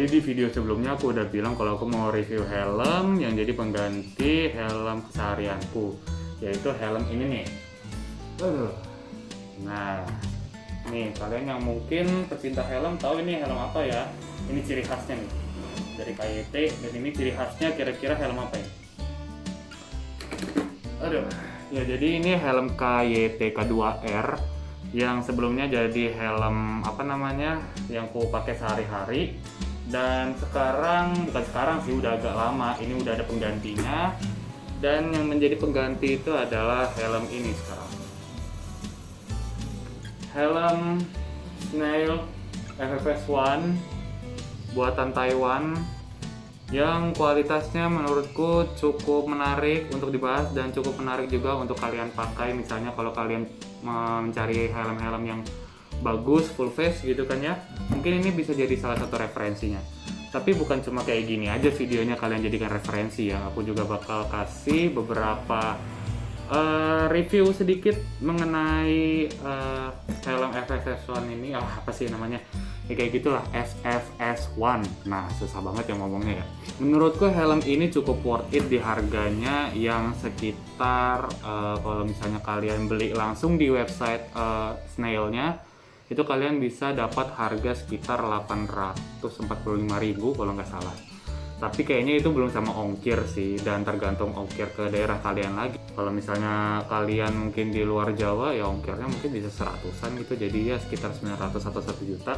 Jadi di video sebelumnya aku udah bilang kalau aku mau review helm yang jadi pengganti helm keseharianku, yaitu helm ini nih. Nah, nih kalian yang mungkin pecinta helm tahu ini helm apa ya? Ini ciri khasnya nih dari KYT, dan ini ciri khasnya kira-kira helm apa ya? Ya jadi ini helm KYT K2R yang sebelumnya jadi helm yang aku pakai sehari-hari. Dan bukan sekarang sih, udah agak lama, ini udah ada penggantinya. Dan yang menjadi pengganti itu adalah helm ini sekarang. Helm Snail FFS1 buatan Taiwan yang kualitasnya menurutku cukup menarik untuk dibahas dan cukup menarik juga untuk kalian pakai. Misalnya kalau kalian mencari helm-helm yang bagus full face gitu kan ya, mungkin ini bisa jadi salah satu referensinya. Tapi bukan cuma kayak gini aja videonya kalian jadikan referensi ya, aku juga bakal kasih beberapa review sedikit mengenai helm FFS1 ini. Apa sih namanya ya, kayak gitulah, FFS1. Nah, susah banget ya ngomongnya ya. Menurutku helm ini cukup worth it di harganya yang sekitar kalau misalnya kalian beli langsung di website Snailnya, itu kalian bisa dapat harga sekitar 845.000 kalau nggak salah. Tapi kayaknya itu belum sama ongkir sih, dan tergantung ongkir ke daerah kalian lagi. Kalau misalnya kalian mungkin di luar Jawa ya ongkirnya mungkin bisa 100-an gitu, jadi ya sekitar 900 atau 1 juta.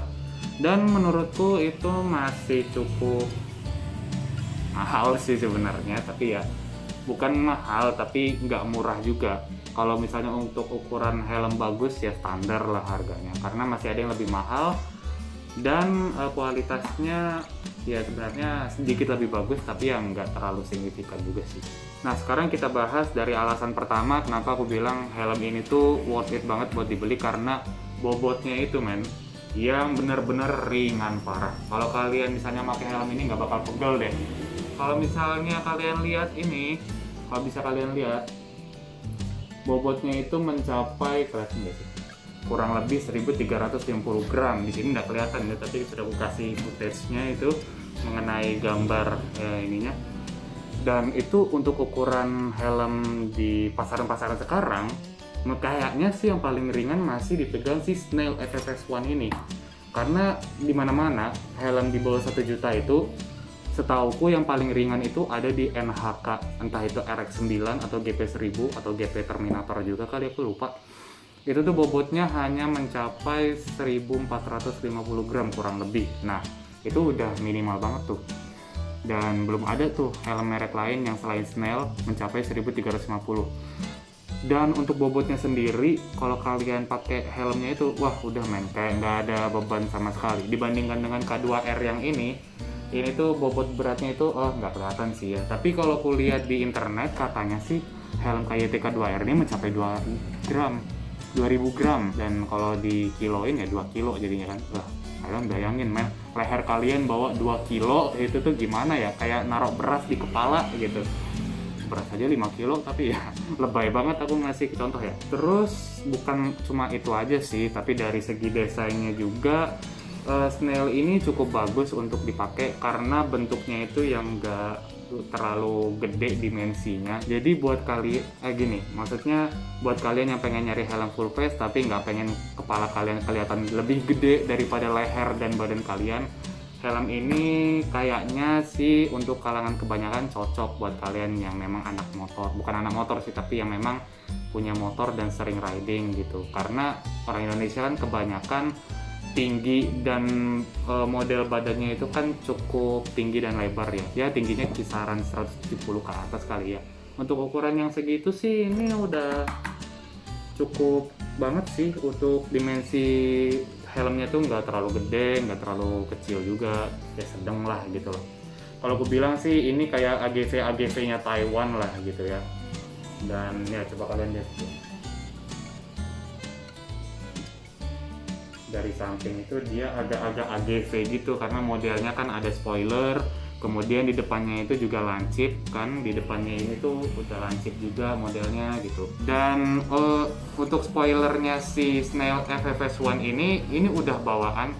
Dan menurutku itu masih cukup mahal sih sebenarnya, tapi ya bukan mahal tapi nggak murah juga. Kalau misalnya untuk ukuran helm bagus ya standar lah harganya, karena masih ada yang lebih mahal dan kualitasnya ya sebenarnya sedikit lebih bagus, tapi yang nggak terlalu signifikan juga sih. Nah, sekarang kita bahas dari alasan pertama kenapa aku bilang helm ini tuh worth it banget buat dibeli, karena bobotnya itu yang bener-bener ringan parah. Kalau kalian misalnya pakai helm ini nggak bakal pegel deh. Kalau misalnya kalian lihat ini, kalau bisa kalian lihat bobotnya itu mencapai, kelihatan nggak sih? Kurang lebih 1350 gram. Di sini nggak kelihatan ya, tapi sudah aku kasih footage-nya itu mengenai gambar ininya. Dan itu untuk ukuran helm di pasaran-pasaran sekarang, kayaknya sih yang paling ringan masih dipegang si Snail FFS1 ini. Karena di mana-mana helm di bawah 1 juta itu, setauku yang paling ringan itu ada di NHK, entah itu RX9 atau GP1000 atau GP Terminator juga kali, aku lupa. Itu tuh bobotnya hanya mencapai 1450 gram kurang lebih. Nah, itu udah minimal banget tuh. Dan belum ada tuh helm merek lain yang selain Snail mencapai 1350. Dan untuk bobotnya sendiri, kalau kalian pakai helmnya itu, wah udah kayak nggak ada beban sama sekali. Dibandingkan dengan K2R yang ini tuh bobot beratnya itu nggak kelihatan sih ya. Tapi kalau aku lihat di internet katanya sih helm KYT K2R ini mencapai 2000 gram, dan kalau di kiloin ya 2 kilo jadinya kan. Wah, kalian bayangin leher kalian bawa 2 kilo itu tuh gimana ya, kayak naruh beras di kepala gitu. Beras aja 5 kilo, tapi ya lebay banget aku ngasih contoh ya. Terus bukan cuma itu aja sih, tapi dari segi desainnya juga Snail ini cukup bagus untuk dipakai karena bentuknya itu yang enggak terlalu gede dimensinya. Jadi buat maksudnya buat kalian yang pengen nyari helm full face tapi nggak pengen kepala kalian kelihatan lebih gede daripada leher dan badan kalian, helm ini kayaknya sih untuk kalangan kebanyakan cocok buat kalian yang memang bukan anak motor sih, tapi yang memang punya motor dan sering riding gitu. Karena orang Indonesia kan kebanyakan tinggi dan model badannya itu kan cukup tinggi dan lebar ya tingginya kisaran 170 ke atas kali ya. Untuk ukuran yang segitu sih ini udah cukup banget sih. Untuk dimensi helmnya tuh nggak terlalu gede, nggak terlalu kecil juga, ya sedang lah gitu loh. Kalau aku bilang sih ini kayak AGV-nya Taiwan lah gitu ya. Dan ya coba kalian lihat dari samping itu dia agak-agak AGV gitu, karena modelnya kan ada spoiler, kemudian di depannya itu juga lancip kan, di depannya ini tuh udah lancip juga modelnya gitu. Dan untuk spoilernya si Snail FFS1 ini udah bawaan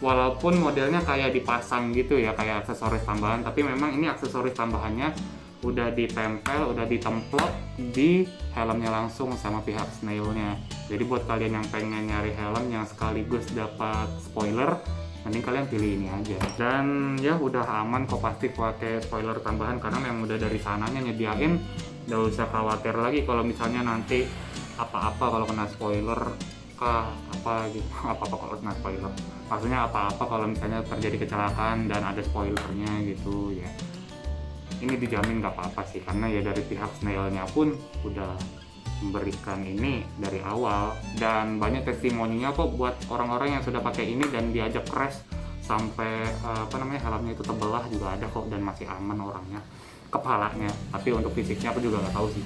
walaupun modelnya kayak dipasang gitu ya, kayak aksesoris tambahan, tapi memang ini aksesoris tambahannya udah ditempel, udah ditemplok di helmnya langsung sama pihak Snail-nya. Jadi buat kalian yang pengen nyari helm yang sekaligus dapat spoiler, mending kalian pilih ini aja. Dan ya udah aman kok, pasti pakai spoiler tambahan karena memang udah dari sananya nyediain. Nggak usah khawatir lagi kalau misalnya nanti apa-apa kalau kena spoiler kah apa gitu, apa-apa kalau kena spoiler. Maksudnya apa-apa kalau misalnya terjadi kecelakaan dan ada spoilernya gitu ya. Ini dijamin nggak apa-apa sih, karena ya dari pihak Snail-nya pun udah memberikan ini dari awal, dan banyak testimoninya kok buat orang-orang yang sudah pakai ini dan diajak crash sampai helmnya itu terbelah juga ada kok, dan masih aman orangnya, kepalanya. Tapi untuk fisiknya aku juga nggak tahu sih,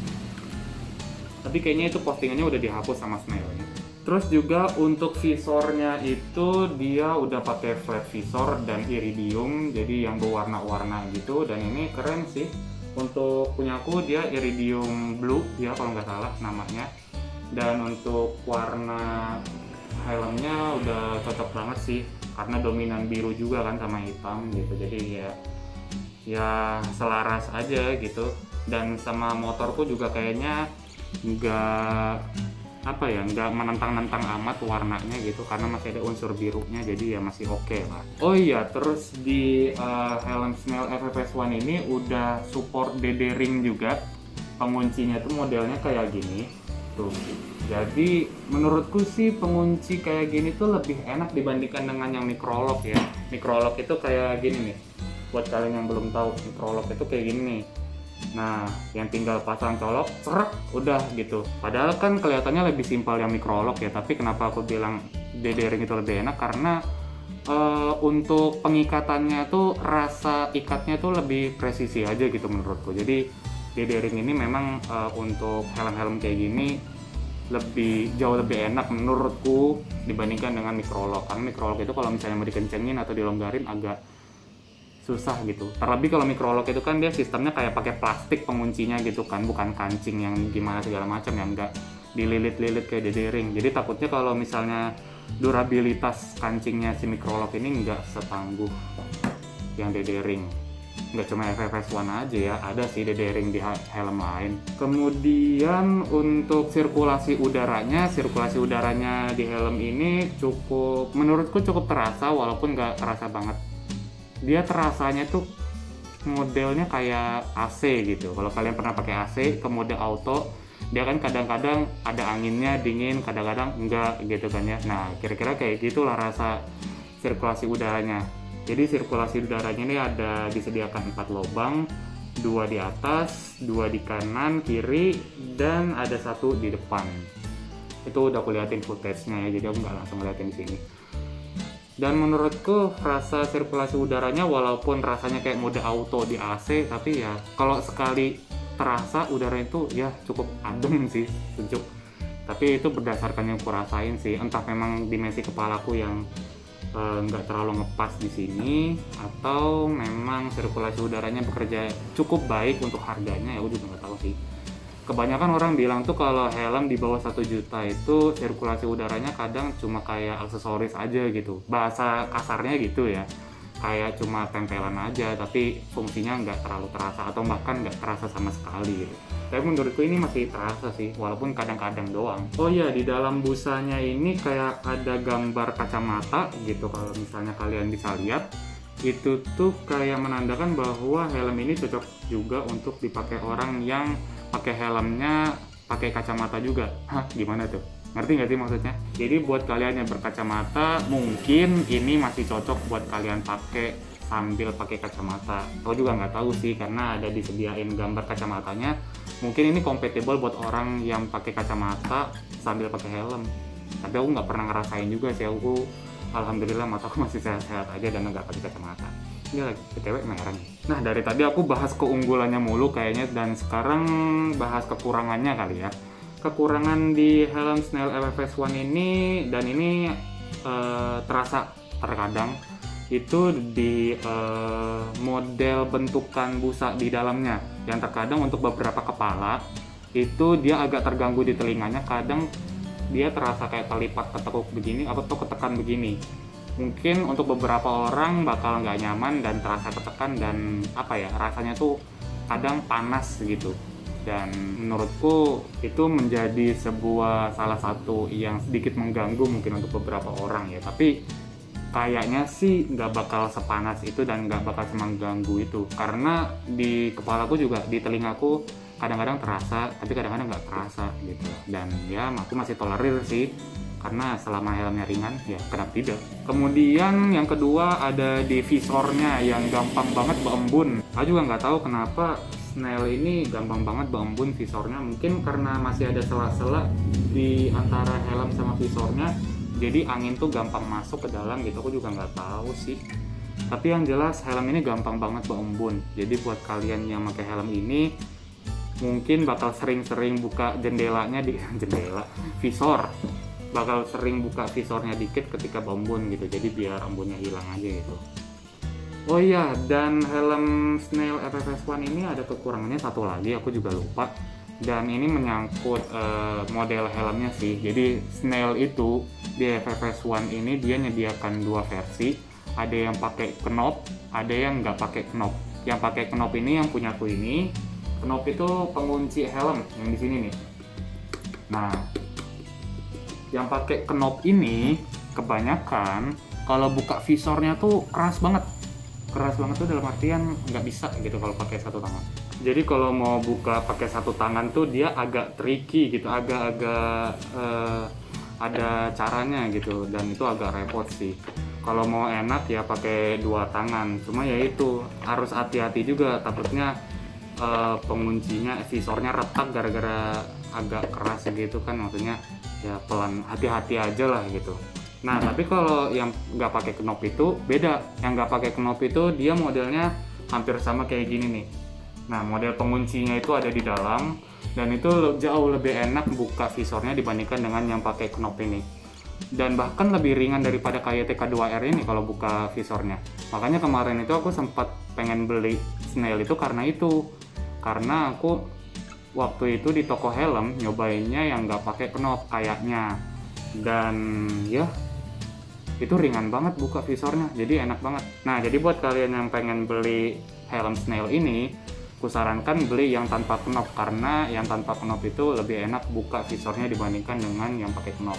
tapi kayaknya itu postingannya udah dihapus sama Snail-nya. Terus juga untuk visornya itu dia udah pakai flat visor dan iridium, jadi yang berwarna-warna gitu, dan ini keren sih. Untuk punyaku dia iridium blue ya kalau nggak salah namanya, dan untuk warna helmnya udah cocok banget sih karena dominan biru juga kan sama hitam gitu, jadi ya selaras aja gitu. Dan sama motorku juga kayaknya nggak menantang-nantang amat warnanya gitu, karena masih ada unsur birunya, jadi ya masih oke lah. Oh iya, terus di helm Snail FFS One ini udah support DD ring juga. Penguncinya tuh modelnya kayak gini tuh. Jadi menurutku sih pengunci kayak gini tuh lebih enak dibandingkan dengan yang microlock ya. Microlock itu kayak gini nih, buat kalian yang belum tahu, microlock itu kayak gini nih. Nah, yang tinggal pasang colok, serak, udah gitu. Padahal kan kelihatannya lebih simpel yang microlock ya, tapi kenapa aku bilang DD ring itu lebih enak? Karena untuk pengikatannya tuh rasa ikatnya tuh lebih presisi aja gitu menurutku. Jadi DD ring ini memang untuk helm-helm kayak gini jauh lebih enak menurutku dibandingkan dengan microlock. Karena microlock itu kalau misalnya mau dikencengin atau dilonggarin agak susah gitu. Terlebih kalau microlock itu kan dia sistemnya kayak pakai plastik penguncinya gitu kan, bukan kancing yang gimana segala macam, yang enggak dililit-lilit kayak DD ring. Jadi takutnya kalau misalnya durabilitas kancingnya si microlock ini enggak setangguh yang DD ring. Enggak cuma FFS One aja ya, ada sih DD ring di helm lain. Kemudian untuk sirkulasi udaranya di helm ini menurutku cukup terasa, walaupun nggak terasa banget. Dia terasanya tuh modelnya kayak AC gitu. Kalau kalian pernah pakai AC ke mode auto, dia kan kadang-kadang ada anginnya dingin, kadang-kadang enggak gitu kan ya. Nah, kira-kira kayak gitulah rasa sirkulasi udaranya. Jadi sirkulasi udaranya ini ada disediakan 4 lubang, 2 di atas, 2 di kanan, kiri, dan ada 1 di depan. Itu udah aku liatin footage-nya ya, jadi aku nggak langsung liatin di sini. Dan menurutku rasa sirkulasi udaranya walaupun rasanya kayak mode auto di AC, tapi ya kalau sekali terasa udara itu ya cukup adem sih, sejuk. Tapi itu berdasarkan yang aku rasain sih, entah memang dimensi kepalaku yang nggak terlalu ngepas di sini, atau memang sirkulasi udaranya bekerja cukup baik untuk harganya, ya udah nggak tahu sih. Kebanyakan orang bilang tuh kalau helm di bawah 1 juta itu sirkulasi udaranya kadang cuma kayak aksesoris aja gitu. Bahasa kasarnya gitu ya. Kayak cuma tempelan aja, tapi fungsinya nggak terlalu terasa atau bahkan nggak terasa sama sekali gitu. Tapi menurutku ini masih terasa sih, walaupun kadang-kadang doang. Oh iya, di dalam busanya ini kayak ada gambar kacamata gitu, kalau misalnya kalian bisa lihat. Itu tuh kayak menandakan bahwa helm ini cocok juga untuk dipakai orang yang pakai helmnya pakai kacamata juga. Hah, gimana tuh? Ngerti nggak sih maksudnya? Jadi buat kalian yang berkacamata, mungkin ini masih cocok buat kalian pakai sambil pakai kacamata. Aku juga nggak tahu sih, karena ada disediain gambar kacamatanya. Mungkin ini compatible buat orang yang pakai kacamata sambil pakai helm. Tapi aku nggak pernah ngerasain juga sih. Aku alhamdulillah mataku masih sehat-sehat aja dan nggak pakai kacamata. Ini lagi PTW merah. Nah, dari tadi aku bahas keunggulannya mulu kayaknya, dan sekarang bahas kekurangannya kali ya. Kekurangan di helm Snail FFS One ini, dan ini terasa terkadang itu di model bentukan busa di dalamnya, yang terkadang untuk beberapa kepala itu dia agak terganggu di telinganya. Kadang dia terasa kayak terlipat ketekuk begini atau ketekan begini. Mungkin untuk beberapa orang bakal nggak nyaman dan terasa tertekan dan rasanya tuh kadang panas gitu. Dan menurutku itu menjadi sebuah salah satu yang sedikit mengganggu mungkin untuk beberapa orang ya. Tapi kayaknya sih nggak bakal sepanas itu dan nggak bakal mengganggu itu, karena di kepalaku juga di telingaku kadang-kadang terasa tapi kadang-kadang nggak terasa gitu. Dan ya aku masih tolerir sih, karena selama helmnya ringan ya kenapa tidak. Kemudian yang kedua ada di visornya yang gampang banget berembun. Aku juga nggak tahu kenapa Snail ini gampang banget berembun visornya, mungkin karena masih ada sela-sela di antara helm sama visornya, jadi angin tuh gampang masuk ke dalam gitu. Aku juga nggak tahu sih, tapi yang jelas helm ini gampang banget berembun. Jadi buat kalian yang pakai helm ini mungkin bakal sering-sering buka jendelanya di visor, bakal sering buka visornya dikit ketika berembun gitu, jadi biar embunnya hilang aja gitu. Oh iya, dan helm Snail FFS One ini ada kekurangannya satu lagi, aku juga lupa. Dan ini menyangkut model helmnya sih. Jadi Snail itu di FFS One ini dia menyediakan dua versi. Ada yang pakai knop, ada yang nggak pakai knop. Yang pakai knop ini yang punya aku ini. Knop itu pengunci helm yang di sini nih. Nah, yang pakai knop ini kebanyakan kalau buka visornya tuh keras banget. Keras banget tuh dalam artian nggak bisa gitu kalau pakai satu tangan. Jadi kalau mau buka pakai satu tangan tuh dia agak tricky gitu, agak-agak ada caranya gitu, dan itu agak repot sih. Kalau mau enak ya pakai dua tangan, cuma ya itu harus hati-hati juga, takutnya penguncinya visornya retak gara-gara agak keras gitu kan, maksudnya ya pelan, hati-hati aja lah gitu. Nah tapi kalau yang nggak pakai knop itu beda. Yang nggak pakai knop itu dia modelnya hampir sama kayak gini nih. Nah model penguncinya itu ada di dalam, dan itu jauh lebih enak buka visornya dibandingkan dengan yang pakai knop ini. Dan bahkan lebih ringan daripada KYTK2R ini kalau buka visornya. Makanya kemarin itu aku sempat pengen beli Snail itu karena itu. Karena aku waktu itu di toko helm nyobainnya yang nggak pakai knop kayaknya. Dan ya itu ringan banget buka visornya, jadi enak banget. Nah jadi buat kalian yang pengen beli helm Snail ini, kusarankan beli yang tanpa knop, karena yang tanpa knop itu lebih enak buka visornya dibandingkan dengan yang pakai knop.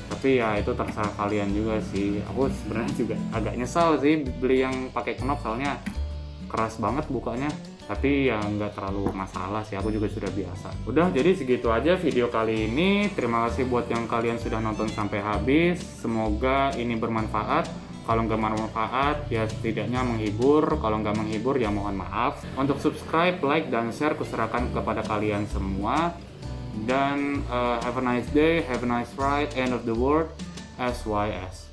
Tapi ya itu terserah kalian juga sih. Aku sebenarnya juga agak nyesal sih beli yang pakai knop, soalnya keras banget bukanya. Tapi ya nggak terlalu masalah sih, aku juga sudah biasa. Udah, jadi segitu aja video kali ini. Terima kasih buat yang kalian sudah nonton sampai habis. Semoga ini bermanfaat. Kalau nggak bermanfaat ya setidaknya menghibur. Kalau nggak menghibur ya mohon maaf. Untuk subscribe, like, dan share kuserahkan kepada kalian semua. Dan have a nice day, have a nice ride, end of the world, SYS.